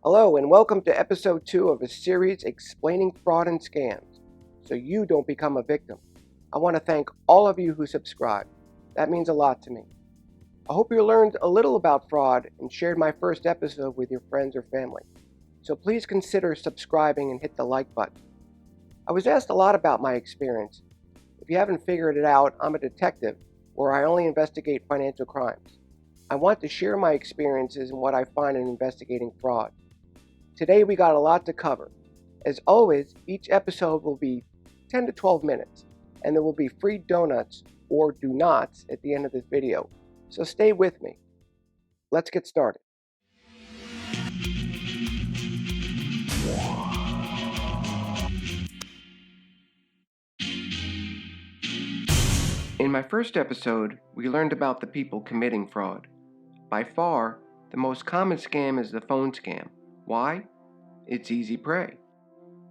Hello, and welcome to episode 2 of a series explaining fraud and scams so you don't become a victim. I want to thank all of you who subscribed. That means a lot to me. I hope you learned a little about fraud and shared my first episode with your friends or family. So please consider subscribing and hit the like button. I was asked a lot about my experience. If you haven't figured it out, I'm a detective where I only investigate financial crimes. I want to share my experiences and what I find in investigating fraud. Today we got a lot to cover. As always, each episode will be 10 to 12 minutes, and there will be free donuts or do nots at the end of this video. So stay with me. Let's get started. In my first episode, we learned about the people committing fraud. By far, the most common scam is the phone scam. Why? It's easy prey.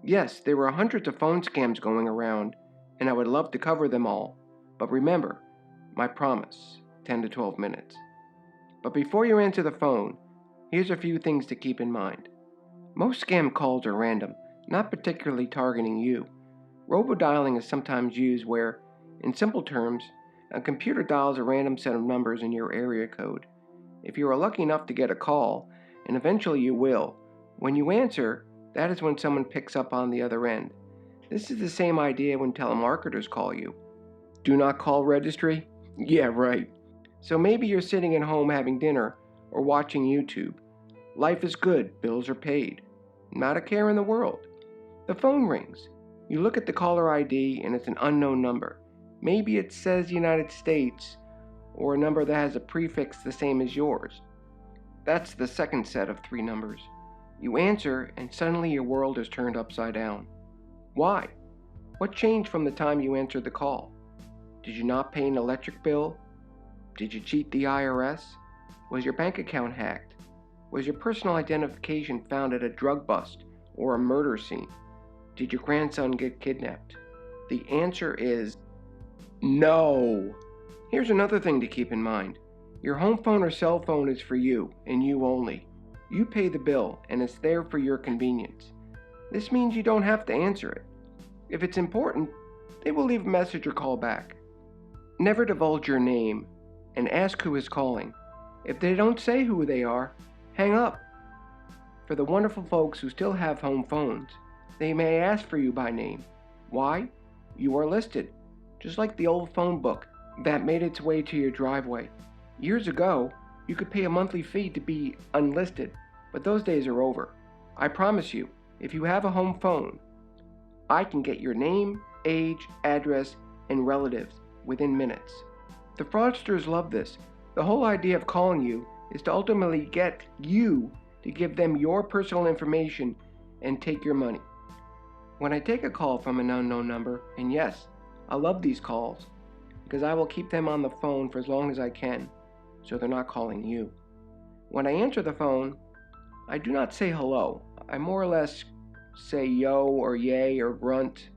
Yes, there were hundreds of phone scams going around, and I would love to cover them all. But remember, my promise, 10 to 12 minutes. But before you answer the phone, here's a few things to keep in mind. Most scam calls are random, not particularly targeting you. Robodialing is sometimes used where, in simple terms, a computer dials a random set of numbers in your area code. If you are lucky enough to get a call, and eventually you will, when you answer, that is when someone picks up on the other end. This is the same idea when telemarketers call you. Do not call registry? Yeah, right. So maybe you're sitting at home having dinner or watching YouTube. Life is good, bills are paid. Not a care in the world. The phone rings. You look at the caller ID and it's an unknown number. Maybe it says United States or a number that has a prefix the same as yours. That's the second set of 3 numbers. You answer and suddenly your world is turned upside down. Why? What changed from the time you answered the call? Did you not pay an electric bill? Did you cheat the IRS? Was your bank account hacked? Was your personal identification found at a drug bust or a murder scene? Did your grandson get kidnapped? The answer is no. Here's another thing to keep in mind. Your home phone or cell phone is for you and you only. You pay the bill and it's there for your convenience. This means you don't have to answer it. If it's important, they will leave a message or call back. Never divulge your name and ask who is calling. If they don't say who they are, hang up. For the wonderful folks who still have home phones, they may ask for you by name. Why? You are listed, just like the old phone book that made its way to your driveway. Years ago, you could pay a monthly fee to be unlisted, but those days are over. I promise you, if you have a home phone, I can get your name, age, address, and relatives within minutes. The fraudsters love this. The whole idea of calling you is to ultimately get you to give them your personal information and take your money. When I take a call from an unknown number, and yes, I love these calls, because I will keep them on the phone for as long as I can, so they're not calling you. When I answer the phone, I do not say hello. I more or less say yo or yay or grunt.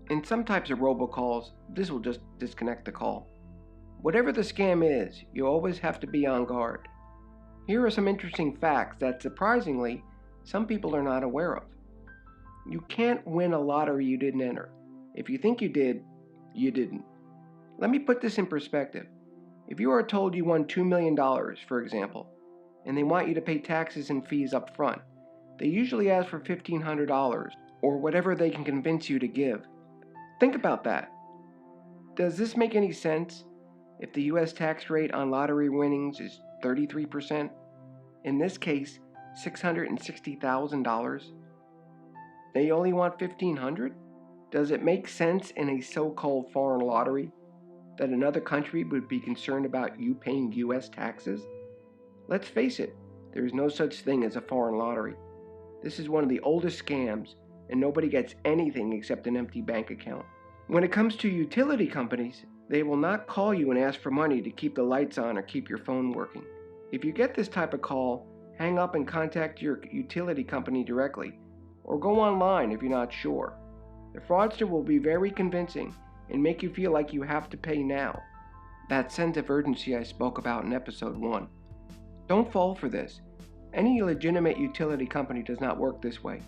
In some types of robocalls, this will just disconnect the call. Whatever the scam is, you always have to be on guard. Here are some interesting facts that surprisingly, some people are not aware of. You can't win a lottery you didn't enter. If you think you did, you didn't. Let me put this in perspective. If you are told you won $2 million, for example, and they want you to pay taxes and fees up front, they usually ask for $1,500 or whatever they can convince you to give. Think about that. Does this make any sense if the U.S. tax rate on lottery winnings is 33%? In this case, $660,000? They only want $1,500? Does it make sense in a so-called foreign lottery that another country would be concerned about you paying U.S. taxes? Let's face it, there is no such thing as a foreign lottery. This is one of the oldest scams, and nobody gets anything except an empty bank account. When it comes to utility companies, they will not call you and ask for money to keep the lights on or keep your phone working. If you get this type of call, hang up and contact your utility company directly, or go online if you're not sure. The fraudster will be very convincing and make you feel like you have to pay now. That sense of urgency I spoke about in episode 1. Don't fall for this. Any legitimate utility company does not work this way.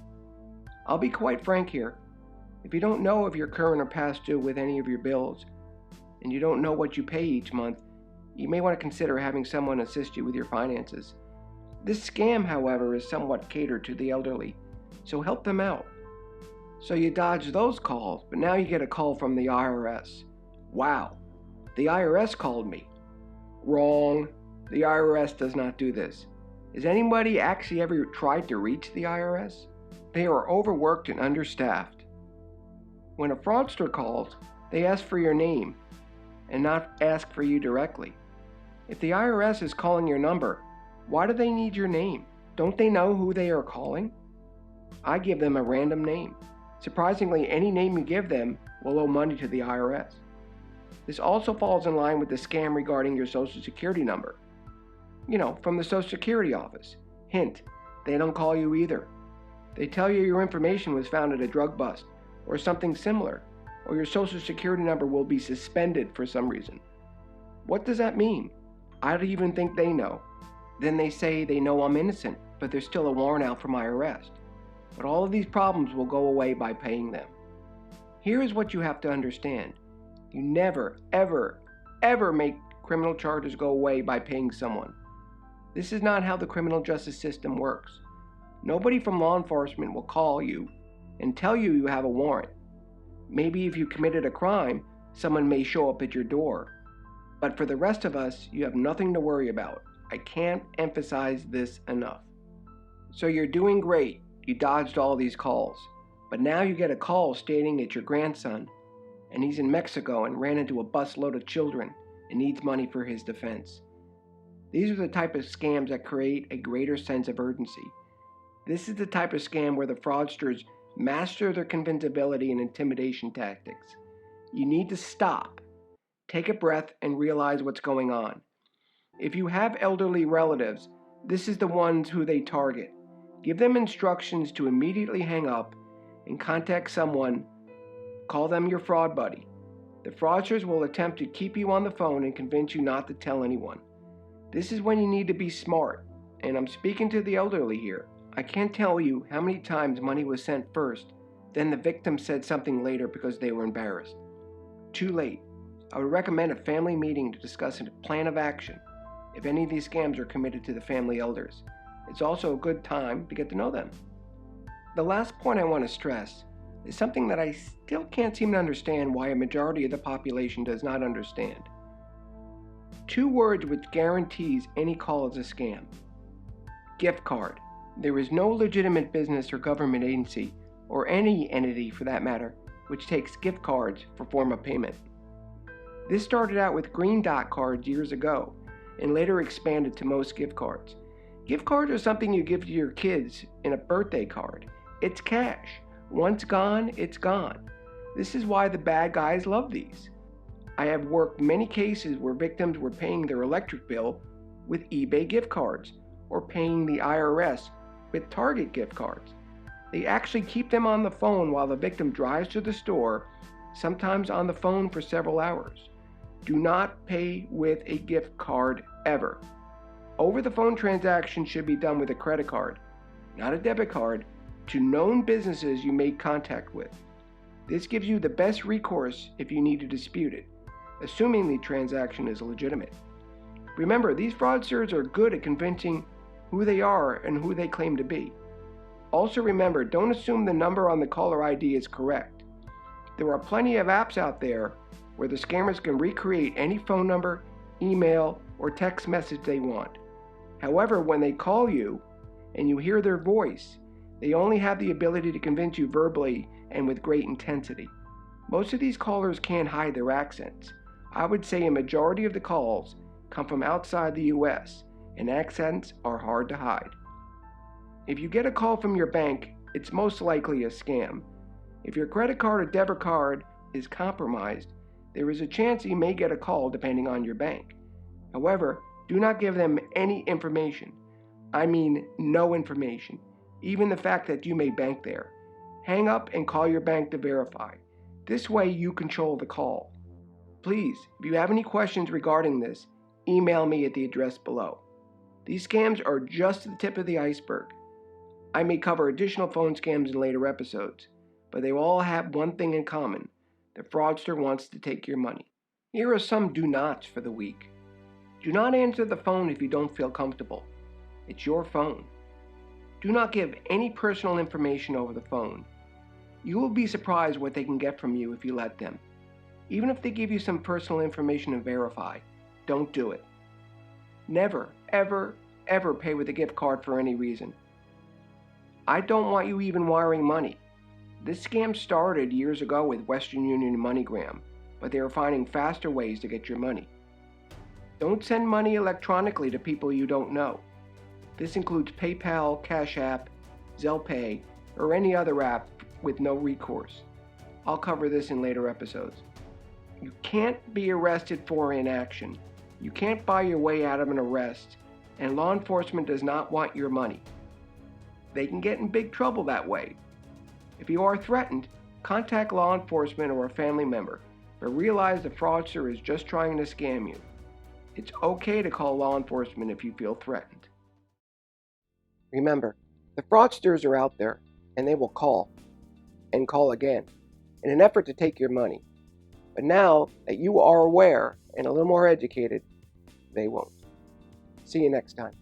I'll be quite frank here. If you don't know if you're current or past due with any of your bills, and you don't know what you pay each month, you may want to consider having someone assist you with your finances. This scam, however, is somewhat catered to the elderly, so help them out. So you dodge those calls, but now you get a call from the IRS. Wow, the IRS called me. Wrong. The IRS does not do this. Has anybody actually ever tried to reach the IRS? They are overworked and understaffed. When a fraudster calls, they ask for your name and not ask for you directly. If the IRS is calling your number, why do they need your name? Don't they know who they are calling? I give them a random name. Surprisingly, any name you give them will owe money to the IRS. This also falls in line with the scam regarding your Social Security number. From the Social Security office. Hint, they don't call you either. They tell you your information was found at a drug bust or something similar, or your Social Security number will be suspended for some reason. What does that mean? I don't even think they know. Then they say they know I'm innocent, but there's still a warrant out for my arrest. But all of these problems will go away by paying them. Here is what you have to understand. You never, ever, ever make criminal charges go away by paying someone. This is not how the criminal justice system works. Nobody from law enforcement will call you and tell you you have a warrant. Maybe if you committed a crime, someone may show up at your door. But for the rest of us, you have nothing to worry about. I can't emphasize this enough. So you're doing great. You dodged all these calls. But now you get a call stating it's your grandson, and he's in Mexico and ran into a busload of children and needs money for his defense. These are the type of scams that create a greater sense of urgency. This is the type of scam where the fraudsters master their convincibility and intimidation tactics. You need to stop, take a breath, and realize what's going on. If you have elderly relatives, this is the ones who they target. Give them instructions to immediately hang up and contact someone. Call them your fraud buddy. The fraudsters will attempt to keep you on the phone and convince you not to tell anyone. This is when you need to be smart, and I'm speaking to the elderly here. I can't tell you how many times money was sent first, then the victim said something later because they were embarrassed. Too late. I would recommend a family meeting to discuss a plan of action if any of these scams are committed to the family elders. It's also a good time to get to know them. The last point I want to stress is something that I still can't seem to understand why a majority of the population does not understand. 2 words which guarantees any call is a scam. Gift card. There is no legitimate business or government agency, or any entity for that matter, which takes gift cards for form of payment. This started out with green dot cards years ago, and later expanded to most gift cards. Gift cards are something you give to your kids in a birthday card. It's cash. Once gone, it's gone. This is why the bad guys love these. I have worked many cases where victims were paying their electric bill with eBay gift cards, or paying the IRS with Target gift cards. They actually keep them on the phone while the victim drives to the store, sometimes on the phone for several hours. Do not pay with a gift card ever. Over-the-phone transactions should be done with a credit card, not a debit card, to known businesses you make contact with. This gives you the best recourse if you need to dispute it, assuming the transaction is legitimate. Remember, these fraudsters are good at convincing who they are and who they claim to be. Also remember, don't assume the number on the caller ID is correct. There are plenty of apps out there where the scammers can recreate any phone number, email, or text message they want. However, when they call you and you hear their voice, they only have the ability to convince you verbally and with great intensity. Most of these callers can't hide their accents. I would say a majority of the calls come from outside the US, and accents are hard to hide. If you get a call from your bank, it's most likely a scam. If your credit card or debit card is compromised, there is a chance you may get a call depending on your bank. However, do not give them any information. I mean no information, even the fact that you may bank there. Hang up and call your bank to verify. This way you control the call. Please, if you have any questions regarding this, email me at the address below. These scams are just the tip of the iceberg. I may cover additional phone scams in later episodes, but they all have one thing in common: the fraudster wants to take your money. Here are some do nots for the week. Do not answer the phone if you don't feel comfortable. It's your phone. Do not give any personal information over the phone. You will be surprised what they can get from you if you let them. Even if they give you some personal information to verify, don't do it. Never, ever, ever pay with a gift card for any reason. I don't want you even wiring money. This scam started years ago with Western Union and MoneyGram, but they are finding faster ways to get your money. Don't send money electronically to people you don't know. This includes PayPal, Cash App, Zelle Pay, or any other app with no recourse. I'll cover this in later episodes. You can't be arrested for inaction. You can't buy your way out of an arrest, and law enforcement does not want your money. They can get in big trouble that way. If you are threatened, contact law enforcement or a family member, but realize the fraudster is just trying to scam you. It's okay to call law enforcement if you feel threatened. Remember, the fraudsters are out there, and they will call, and call again, in an effort to take your money. But now that you are aware and a little more educated, they won't. See you next time.